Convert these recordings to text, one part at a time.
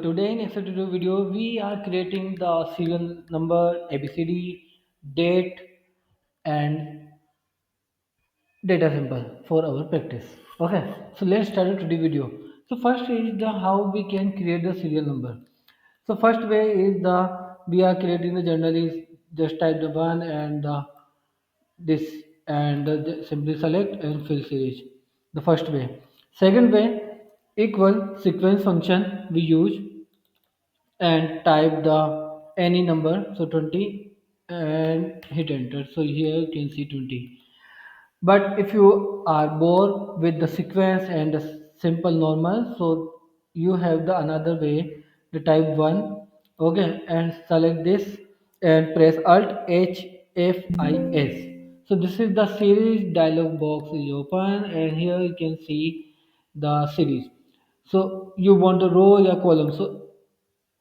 Today in extra video, we are creating the serial number, ABCD, date, and data symbol for our practice. Okay, so let's start today's video. So first is the how we can create the serial number. So first way is the we are creating the journal is just type the one and this and simply select and fill series. The first way. Second way, equal sequence function we use and type the any number, so 20, and hit enter. So here you can see 20. But if you are bored with the sequence and the simple normal, so you have the another way, the type 1. Okay, and select this and press alt h f I s. So this is the series dialog box is open, and here you can see the series. So you want a row or column. So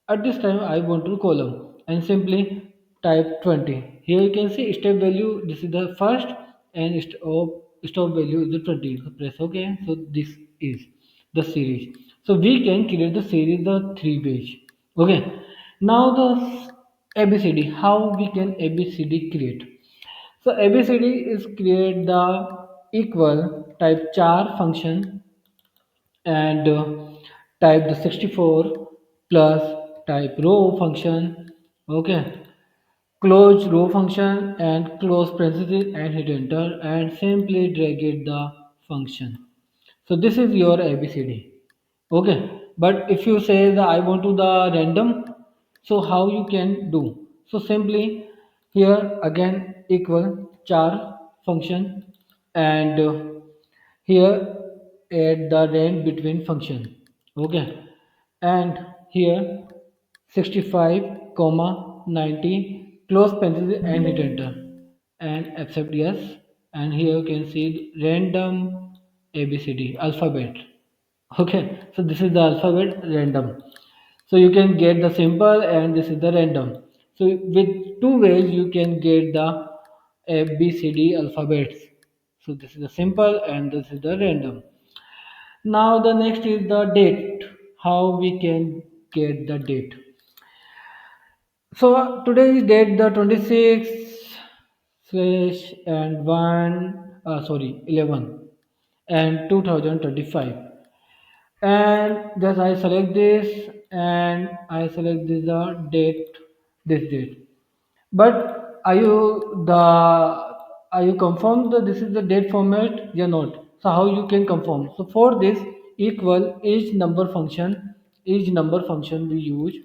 at this time, I want to column and simply type 20. Here you can see step value. This is the first and stop value is the 20. So press OK. So this is the series. So we can create the series the three page. Okay. Now the ABCD. How we can ABCD create? So ABCD is create the equal type char function and type the 64 plus type row function. Okay, close row function and close parenthesis and hit enter and simply drag it the function. So this is your ABCD. Okay, but if you say that I want to the random, so how you can do? So simply here again equal char function and here add the range between function. Okay, and here 65 comma 90 close parenthesis and hit enter and accept yes. And here you can see random ABCD alphabet. Okay, so this is the alphabet random. So you can get the simple and this is the random. So with two ways you can get the ABCD alphabets. So this is the simple and this is the random. Now the next is the date. How we can get the date? So today is date the 26 slash and 1 sorry 11 and 2025, and just I select this and I select this the date, this date. But are you confirmed that this is the date format? You're not. So how you can confirm? So for this equal each number function we use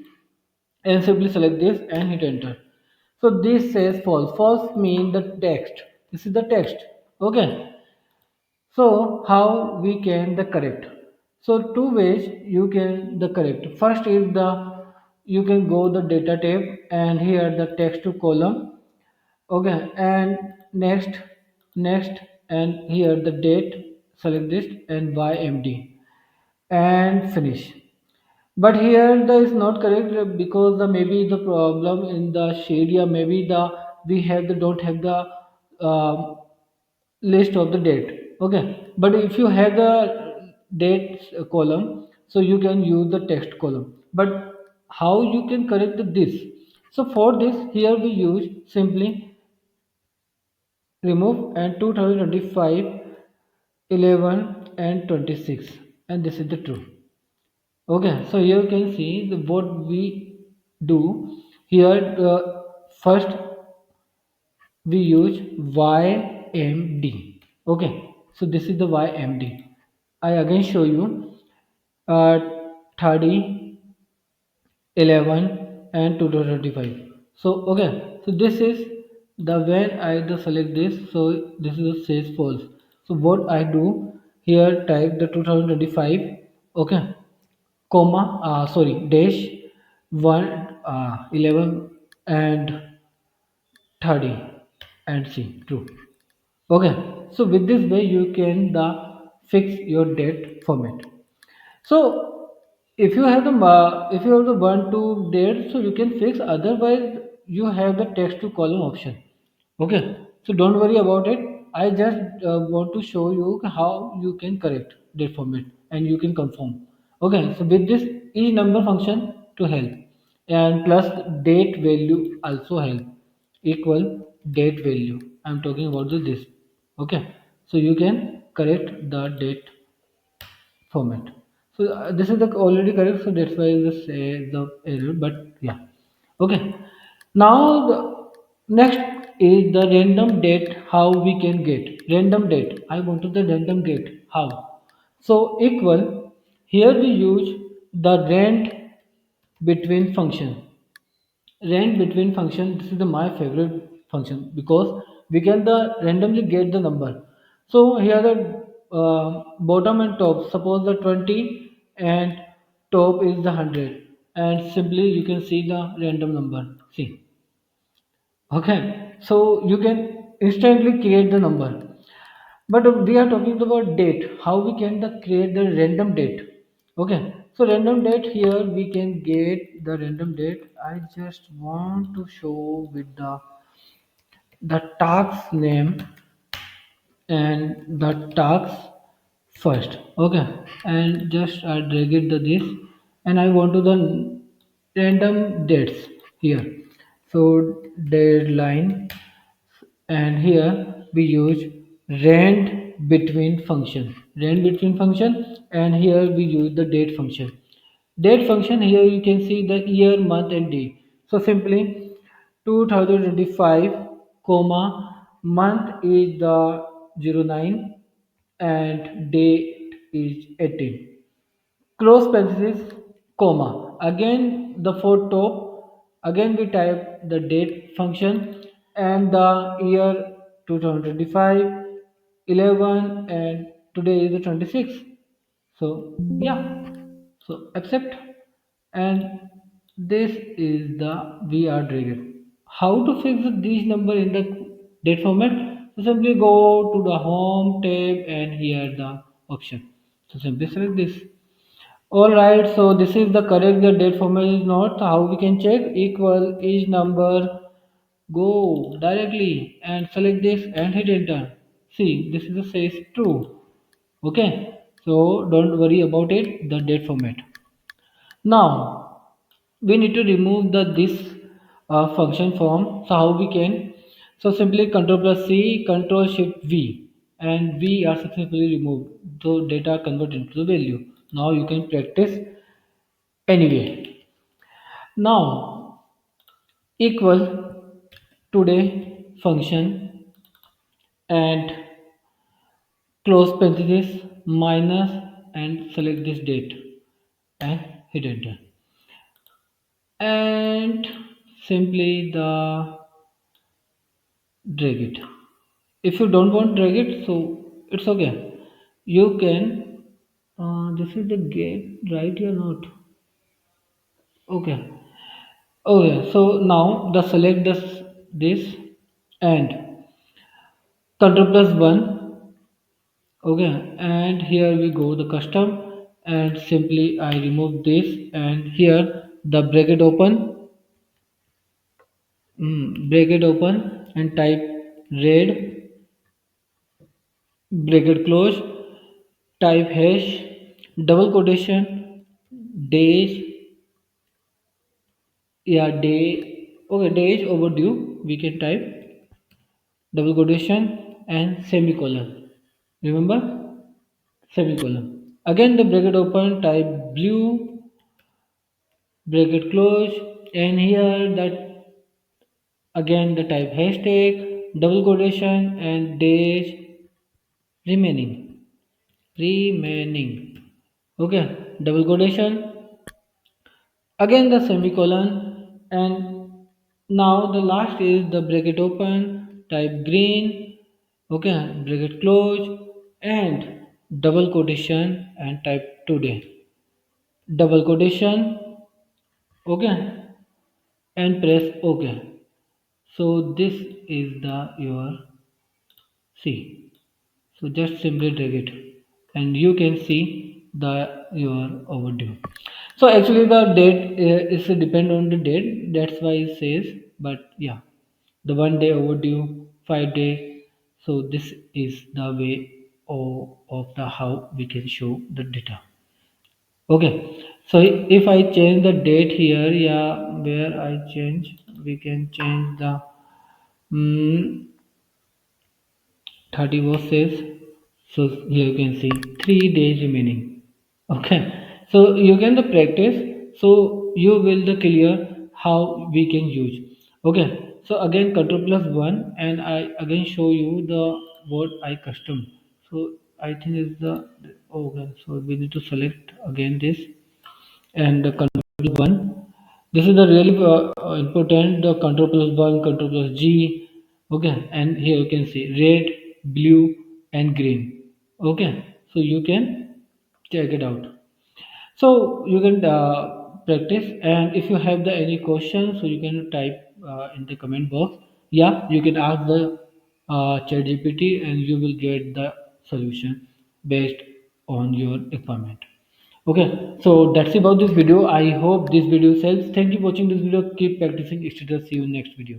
and simply select this and hit enter. So this says false. False mean the text. This is the text. Okay. So how we can the correct? So two ways you can the correct. First is the you can go the data tab and here the text to column. Okay, and next, and here the date, select this and YMD and finish. But here the is not correct because the maybe the problem in the area, maybe the we have the don't have the um list of the date. Okay, but if you have the dates column, so you can use the text column. But how you can correct this? So for this here we use simply remove and 2025 11 and 26, and this is the true. Okay, so here you can see the what we do here. First we use YMD. Okay, so this is the YMD. I again show you uh, 30, 11 and 2025. So okay, so this is the when I the select this, so this is the says false. So what I do here, type the 2025. Okay, comma sorry dash 1 11 and 30 and see true. Okay, so with this way you can the fix your date format. So if you have the if you have the one to date, so you can fix. Otherwise you have the text to column option. Okay, so don't worry about it. I just want to show you how you can correct date format and you can confirm. Okay, so with this each number function to help, and plus date value also help, equal date value. I'm talking about this. Okay, so you can correct the date format. So this is the already correct, so that's why this say the error. But yeah, okay. Now the next is the random date. How we can get random date? I wanted the random date. How? So equal. Here we use the rand between function. Rand between function. This is the my favorite function because we can the randomly get the number. So here the bottom and top. Suppose the 20 and top is the 100, and simply you can see the random number. See, okay. So you can instantly create the number. But we are talking about date. How we can create the random date? Okay. So random date here we can get the random date. I just want to show with the task name and the task first. Okay. And just I drag it to this, and I want to the random dates here. So deadline, and here we use rand between function, and here we use the date function. Here you can see the year, month and day. So simply 2025 comma month is the 09 and date is 18, close parenthesis, comma. Again the for top, again we type the date function and the year 2025 11 and today is the 26th. So yeah, so accept, and this is the VR trigger. How to fix these number in the date format? So simply go to the home tab and here the option. So simply select this. All right, so this is the correct the date format is not. How we can check? Equal each number. Go directly and select this and hit enter. See, this is the says true. Okay, so don't worry about it. The date format. Now we need to remove the this function from. So how we can? So simply Control plus C, Control Shift V, and we are successfully removed. So data converted into the value. Now you can practice anyway. Now equal today function and close parenthesis minus and select this date and hit enter, and simply the drag it. If you don't want drag it, so it's okay. You can this is the gate right here, not okay. Okay, so now the select this and control plus one. Okay, and here we go the custom, and simply I remove this, and here the bracket open and type red, bracket close, type hash, double quotation, days, yeah, day, okay, days overdue, we can type double quotation and semicolon, remember, semicolon. Again the bracket open, type blue, bracket close, and here that again the type hashtag, double quotation and days remaining, remaining. Okay, double quotation, again the semicolon, and now the last is the bracket open, type green, okay, bracket close, and double quotation and type today, double quotation, okay, and press ok. So this is the your C. So just simply drag it, and you can see the your overdue. So actually the date is depend on the date. That's why it says. But yeah, the 1 day overdue, 5 day. So this is the way of the how we can show the data. Okay, so if I change the date here, yeah, where I change, we can change the mm 30 verses. So here you can see 3 days remaining. Okay, so you can the practice, so you will the clear how we can use. Okay, so again control plus one, and I again show you the what I custom. So I think is the, okay, so we need to select again this, and the control one. This is the really important, the control plus one, control plus G. Okay, and here you can see red, blue, and green. Okay, so you can check it out. So you can practice, and if you have the any questions, so you can type in the comment box. Yeah, you can ask the chat GPT, and you will get the solution based on your requirement. Okay, so that's about this video. I hope this video helps. Thank you for watching this video. Keep practicing. See you in next video.